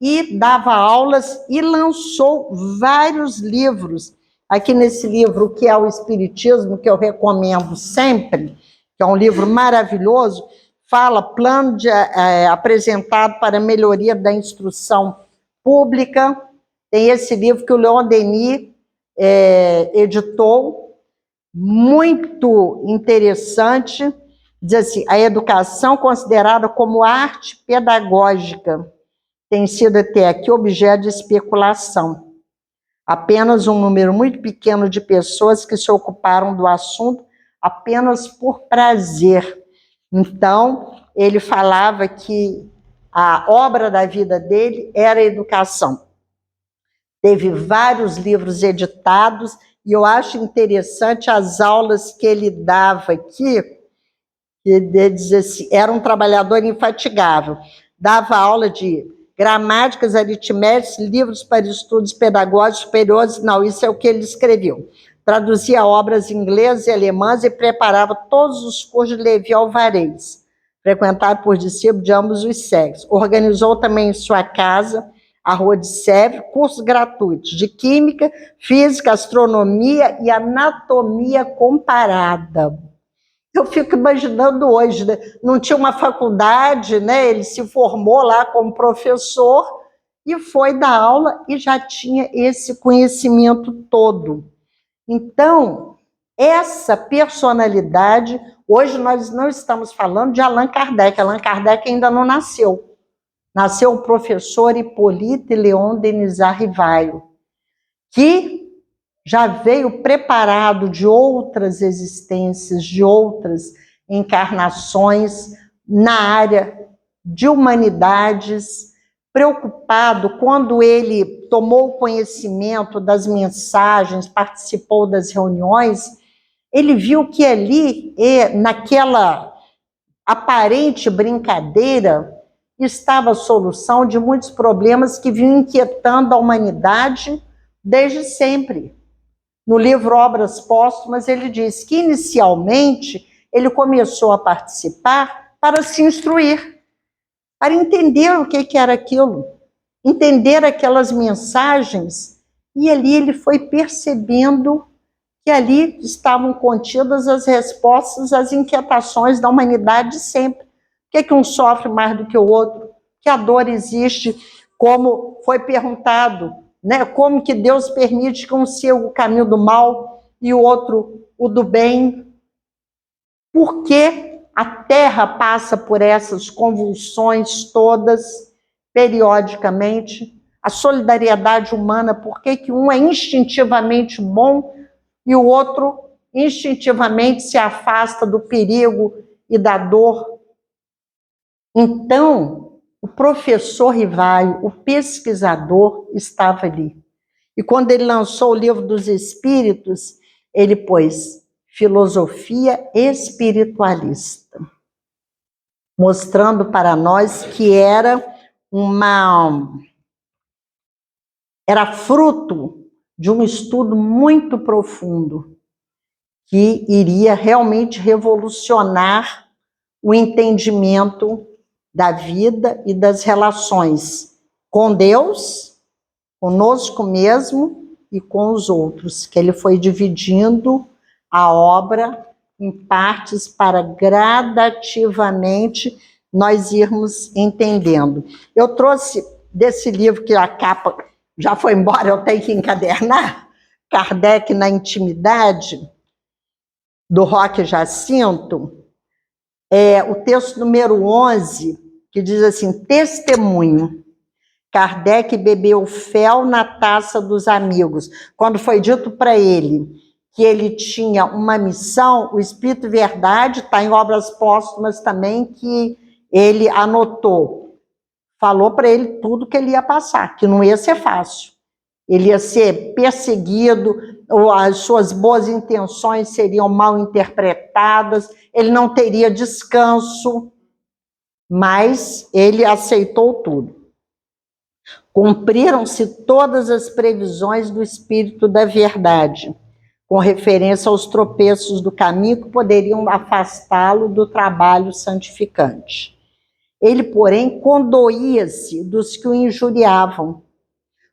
e dava aulas e lançou vários livros. Aqui nesse livro, que é o Espiritismo, que eu recomendo sempre, que é um livro maravilhoso, fala plano apresentado para a melhoria da instrução pública. Tem esse livro que o Leon Denis editou, muito interessante, diz assim: a educação considerada como arte pedagógica tem sido até aqui objeto de especulação. Apenas um número muito pequeno de pessoas que se ocuparam do assunto apenas por prazer. Então, ele falava que a obra da vida dele era a educação. Teve vários livros editados, e eu acho interessante as aulas que ele dava aqui, que ele dizia assim, era um trabalhador infatigável, dava aula de gramáticas, aritméticas, livros para estudos pedagógicos superiores, não, isso é o que ele escreveu. Traduzia obras inglesas e alemãs e preparava todos os cursos de Levi Alvarez, frequentado por discípulos de ambos os sexos. Organizou também em sua casa, a Rua de Sèvres, cursos gratuitos de Química, Física, Astronomia e Anatomia Comparada. Eu fico imaginando hoje, né? Não tinha uma faculdade, né? Ele se formou lá como professor e foi dar aula e já tinha esse conhecimento todo. Então, essa personalidade, hoje nós não estamos falando de Allan Kardec. Allan Kardec ainda não nasceu. Nasceu o professor Hippolyte Léon Denisard Rivail, que já veio preparado de outras existências, de outras encarnações na área de humanidades, preocupado quando ele tomou conhecimento das mensagens, participou das reuniões, ele viu que ali, naquela aparente brincadeira, estava a solução de muitos problemas que vinham inquietando a humanidade desde sempre. No livro Obras Póstumas, ele diz que, inicialmente, ele começou a participar para se instruir, para entender o que era aquilo, entender aquelas mensagens, e ali ele foi percebendo que ali estavam contidas as respostas às inquietações da humanidade de sempre. Por que um sofre mais do que o outro? Que a dor existe, como foi perguntado, né? Como que Deus permite que um siga o caminho do mal e o outro o do bem? Por que a Terra passa por essas convulsões todas, periodicamente? A solidariedade humana, por que um é instintivamente bom e o outro instintivamente se afasta do perigo e da dor? Então, o professor Rivaio, o pesquisador, estava ali. E quando ele lançou o Livro dos Espíritos, ele pôs filosofia espiritualista, mostrando para nós que era fruto de um estudo muito profundo, que iria realmente revolucionar o entendimento da vida e das relações com Deus, conosco mesmo e com os outros, que ele foi dividindo a obra em partes para gradativamente nós irmos entendendo. Eu trouxe desse livro, que a capa já foi embora, eu tenho que encadernar, Kardec na Intimidade, do Roque Jacinto, o texto número 11, que diz assim: testemunho. Kardec bebeu fel na taça dos amigos. Quando foi dito para ele que ele tinha uma missão, o Espírito Verdade, está em Obras Póstumas também, que ele anotou. Falou para ele tudo que ele ia passar, que não ia ser fácil. Ele ia ser perseguido, ou as suas boas intenções seriam mal interpretadas, apertadas, ele não teria descanso, mas ele aceitou tudo. Cumpriram-se todas as previsões do Espírito da Verdade, com referência aos tropeços do caminho que poderiam afastá-lo do trabalho santificante. Ele, porém, condoía-se dos que o injuriavam,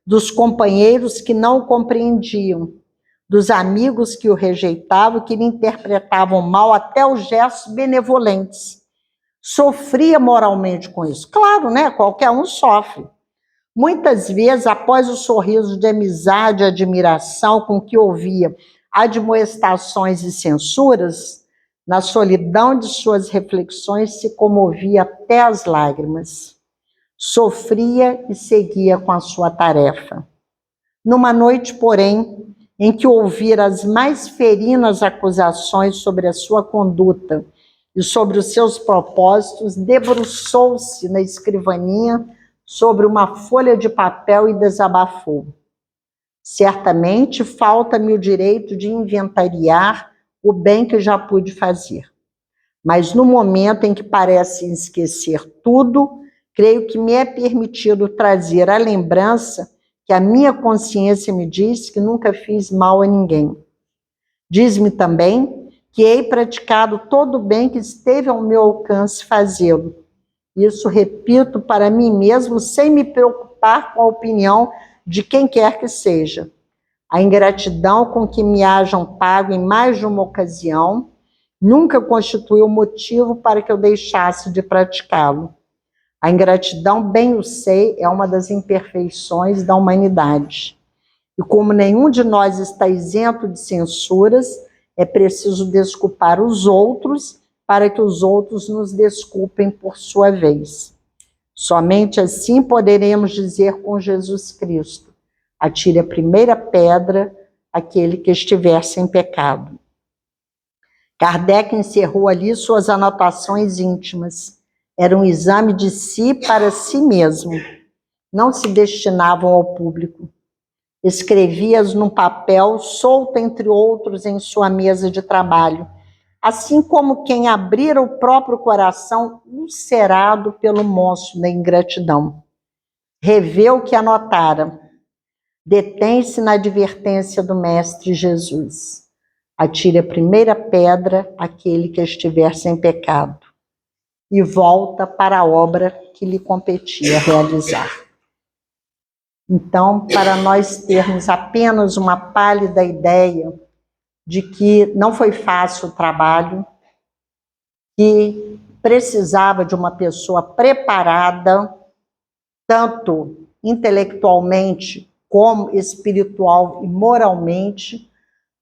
dos companheiros que não o compreendiam, dos amigos que o rejeitavam, que lhe interpretavam mal até os gestos benevolentes. Sofria moralmente com isso. Claro, né? Qualquer um sofre. Muitas vezes, após o sorriso de amizade e admiração com que ouvia admoestações e censuras, na solidão de suas reflexões se comovia até as lágrimas. Sofria e seguia com a sua tarefa. Numa noite, porém, em que ouvira as mais ferinas acusações sobre a sua conduta e sobre os seus propósitos, debruçou-se na escrivaninha sobre uma folha de papel e desabafou. Certamente falta-me o direito de inventariar o bem que já pude fazer. Mas no momento em que parece esquecer tudo, creio que me é permitido trazer à lembrança que a minha consciência me diz que nunca fiz mal a ninguém. Diz-me também que hei praticado todo o bem que esteve ao meu alcance fazê-lo. Isso repito para mim mesmo, sem me preocupar com a opinião de quem quer que seja. A ingratidão com que me hajam pago em mais de uma ocasião nunca constituiu motivo para que eu deixasse de praticá-lo. A ingratidão, bem o sei, é uma das imperfeições da humanidade. E como nenhum de nós está isento de censuras, é preciso desculpar os outros para que os outros nos desculpem por sua vez. Somente assim poderemos dizer com Jesus Cristo: atire a primeira pedra aquele que estiver sem pecado. Kardec encerrou ali suas anotações íntimas. Era um exame de si para si mesmo. Não se destinavam ao público. Escrevia-as num papel solto entre outros em sua mesa de trabalho, assim como quem abrira o próprio coração ulcerado pelo monstro da ingratidão. Revê o que anotara. Detém-se na advertência do Mestre Jesus. Atire a primeira pedra aquele que estiver sem pecado. E volta para a obra que lhe competia realizar. Então, para nós termos apenas uma pálida ideia de que não foi fácil o trabalho, que precisava de uma pessoa preparada, tanto intelectualmente como espiritual e moralmente,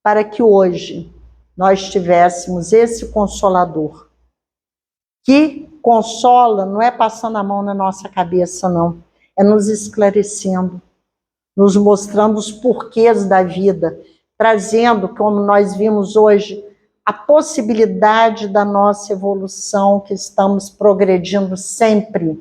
para que hoje nós tivéssemos esse Consolador, que consola, não é passando a mão na nossa cabeça, não, é nos esclarecendo, nos mostrando os porquês da vida, trazendo, como nós vimos hoje, a possibilidade da nossa evolução, que estamos progredindo sempre.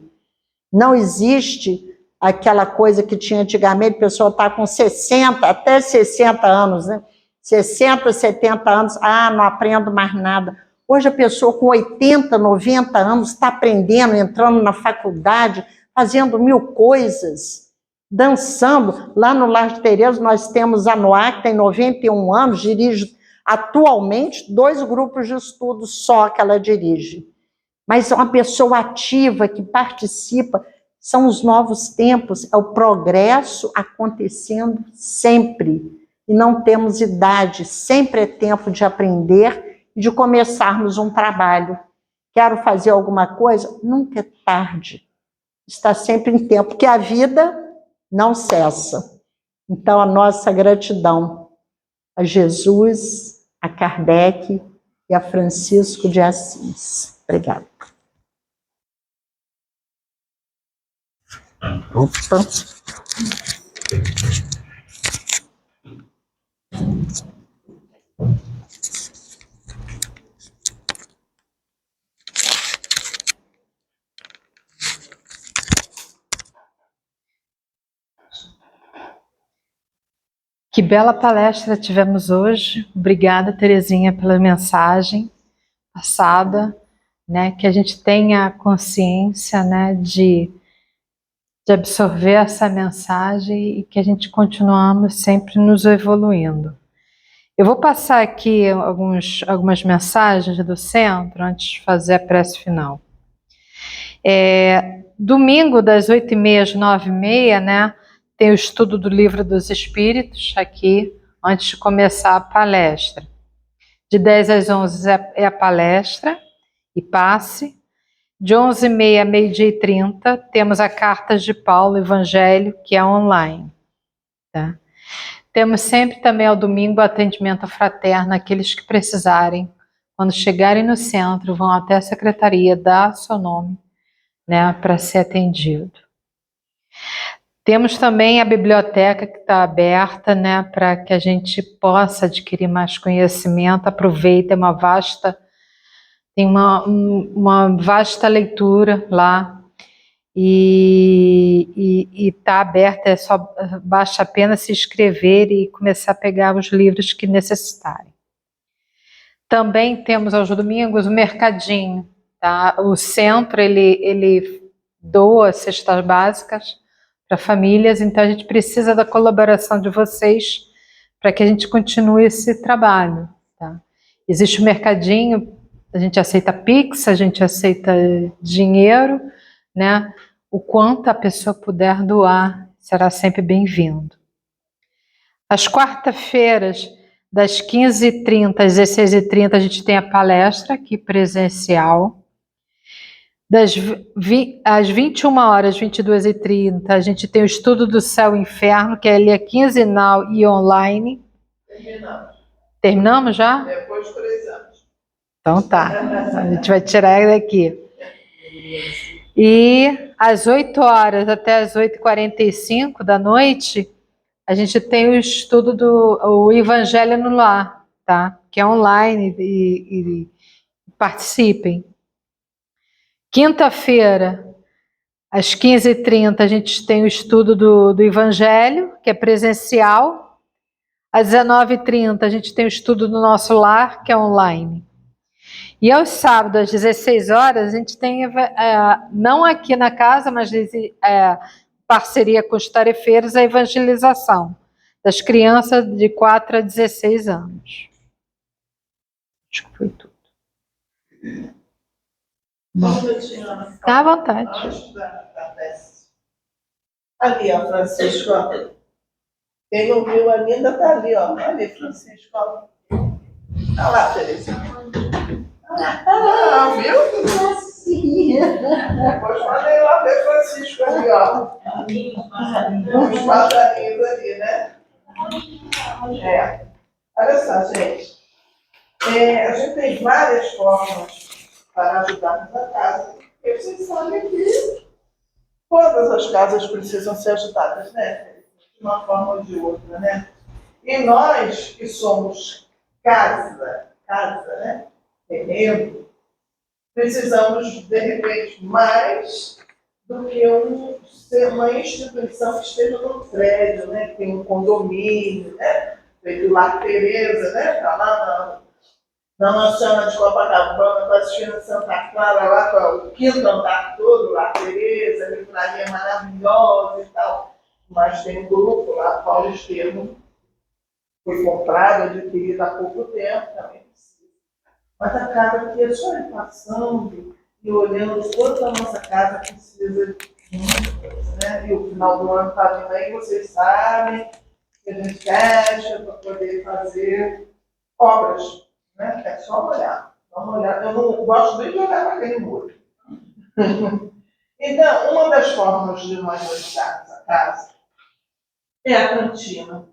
Não existe aquela coisa que tinha antigamente, a pessoa está com 60, até 60 anos, né? 60, 70 anos, não aprendo mais nada. Hoje a pessoa com 80, 90 anos está aprendendo, entrando na faculdade, fazendo 1000 coisas, dançando. Lá no Lar de Tereza nós temos a Noá, que tem 91 anos, dirige atualmente 2 grupos de estudo só que ela dirige. Mas é uma pessoa ativa, que participa. São os novos tempos, é o progresso acontecendo sempre. E não temos idade, sempre é tempo de aprender e de começarmos um trabalho. Quero fazer alguma coisa? Nunca é tarde. Está sempre em tempo, porque a vida não cessa. Então, a nossa gratidão a Jesus, a Kardec e a Francisco de Assis. Obrigada. Opa. Que bela palestra tivemos hoje. Obrigada, Terezinha, pela mensagem. passada, né, que a gente tenha consciência, né, de absorver essa mensagem e que a gente continuamos sempre nos evoluindo. Eu vou passar aqui algumas mensagens do centro antes de fazer a prece final. Domingo, das 8h30 às 9h30, né, tem o estudo do Livro dos Espíritos aqui, antes de começar a palestra. De 10 às 11 é a palestra e passe. De 11h30 a 12h30 temos a Cartas de Paulo, Evangelho, que é online. Tá? Temos sempre também ao domingo o atendimento fraterno, aqueles que precisarem, quando chegarem no centro, vão até a secretaria, dar seu nome, né, para ser atendido. Temos também a biblioteca que está aberta, né, para que a gente possa adquirir mais conhecimento. Aproveita, tem uma vasta leitura lá e está aberta, basta apenas se inscrever e começar a pegar os livros que necessitarem. Também temos aos domingos o mercadinho, tá? O centro ele doa cestas básicas para famílias, então a gente precisa da colaboração de vocês para que a gente continue esse trabalho, tá? Existe o mercadinho, a gente aceita Pix, a gente aceita dinheiro, né? O quanto a pessoa puder doar será sempre bem-vindo. Às quarta-feiras, das 15h30 às 16h30, a gente tem a palestra aqui presencial. Às 21h, 22h30, a gente tem o estudo do céu e inferno, que ali é quinzenal e online. Terminamos já? Depois de 3 anos. Então tá, a gente vai tirar daqui. E às 8h até às 8h45 da noite, a gente tem o estudo do Evangelho no Lar, tá? Que é online e participem. Quinta-feira, às 15h30, a gente tem o estudo do Evangelho, que é presencial. Às 19h30, a gente tem o estudo do Nosso Lar, que é online. E aos sábados, às 16h, a gente tem, não aqui na casa, mas parceria com os tarefeiros, a evangelização das crianças de 4 a 16 anos. Acho que foi tudo. Bom, tá à vontade. Antes da peça. Ali, ó, Francisco. Ó. Quem não viu ainda está ali, ó. Ali, Francisco. Ó. Olha lá, Terezinha. Ah, viu? Depois mandei lá ver Francisco ali, ó. Os passarinhos ali, né? Olha só, gente. A gente tem várias formas para ajudarmos a casa. E vocês sabem que todas as casas precisam ser ajudadas, né? De uma forma ou de outra, né? E nós que somos casa, né? Terreno, precisamos, de repente, mais do que uma instituição que esteja no prédio, né? Que tem um condomínio, né? Feito Lar Teresa, né? Está lá na Nossa de Copacabana, com as Finas Santa Clara, lá com o quinto andar todo, Lar Teresa, livraria maravilhosa e tal. Mas tem um grupo lá, Paulo Estevam, foi comprado, adquirido há pouco tempo, também precisa. Mas a casa aqui é só ir passando e olhando quanto a nossa casa precisa de muita coisa, né? E o final do ano está vindo aí, vocês sabem que a gente fecha para poder fazer obras, né? É só olhar. Dá uma olhada. Eu não gosto nem de olhar para aquele muro. Então, uma das formas de nós ajudarmos a casa é a cantina.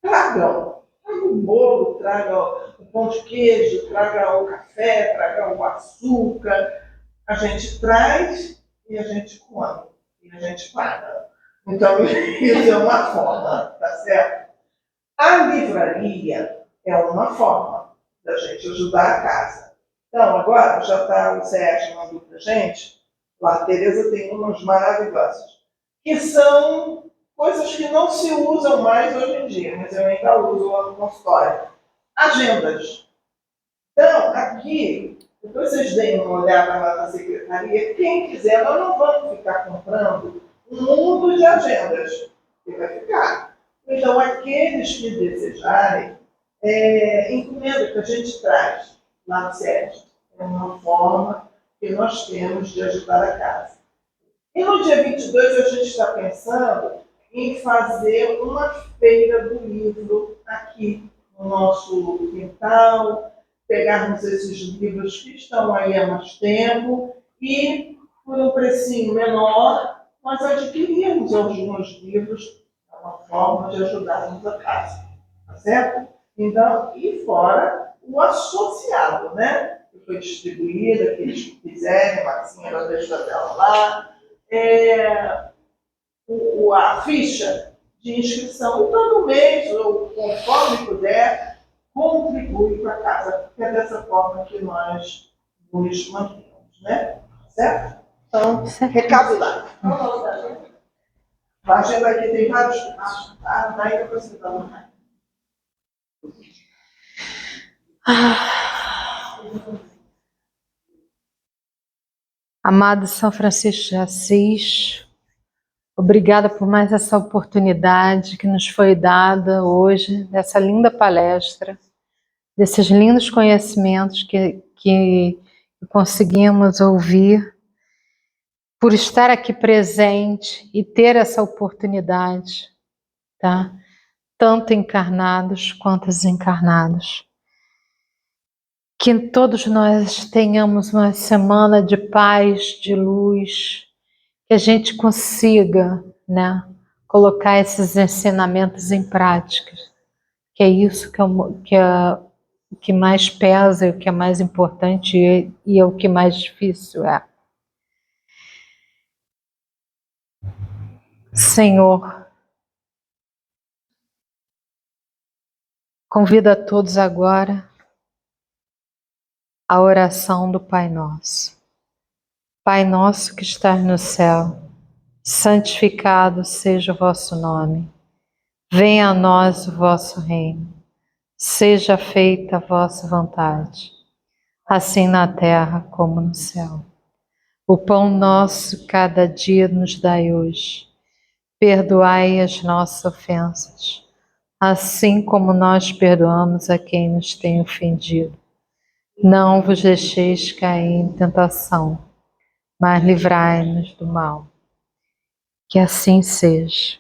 Tragam o bolo, traga o pão de queijo, traga o café, traga o açúcar. A gente traz e a gente come. E a gente paga. Então, isso é uma forma, tá certo? A livraria é uma forma da gente ajudar a casa. Então, agora já está o Sérgio mandando para a gente. Lá a Tereza tem umas maravilhosas. Que são coisas que não se usam mais hoje em dia, mas eu ainda uso lá no consultório. Agendas. Então, aqui Depois vocês deem uma olhada lá na secretaria. Quem quiser, nós não vamos ficar comprando um mundo de agendas. Que vai ficar. Então, aqueles que desejarem, encomenda que a gente traz lá no SED. É uma forma que nós temos de ajudar a casa. E no dia 22 a gente está pensando em fazer uma feira do livro aqui no nosso quintal, pegarmos esses livros que estão aí há mais tempo e, por um precinho menor, nós adquirirmos alguns livros. É uma forma de ajudarmos a casa, tá certo? Então, e fora o associado, né? Que foi distribuído, aqueles que quiserem, Marcinha, ela deixa dela lá. A ficha de inscrição todo mês, ou conforme puder, contribui para a casa, porque é dessa forma que nós nos mantemos, né? Certo? Então, recado dado. A agenda aqui tem vários passos, tá? Daí depois você dá uma raiva. Amado São Francisco de Assis, obrigada por mais essa oportunidade que nos foi dada hoje, dessa linda palestra, desses lindos conhecimentos que conseguimos ouvir, por estar aqui presente e ter essa oportunidade, tá? Tanto encarnados quanto desencarnados. Que todos nós tenhamos uma semana de paz, de luz, que a gente consiga, né, colocar esses ensinamentos em prática, que é isso que é o que mais pesa, o que é mais importante e é o que mais difícil é. Senhor, convido a todos agora a oração do Pai Nosso. Pai nosso que estás no céu, santificado seja o vosso nome. Venha a nós o vosso reino. Seja feita a vossa vontade, assim na terra como no céu. O pão nosso cada dia nos dai hoje. Perdoai as nossas ofensas, assim como nós perdoamos a quem nos tem ofendido. Não vos deixeis cair em tentação, mas livrai-nos do mal. Que assim seja.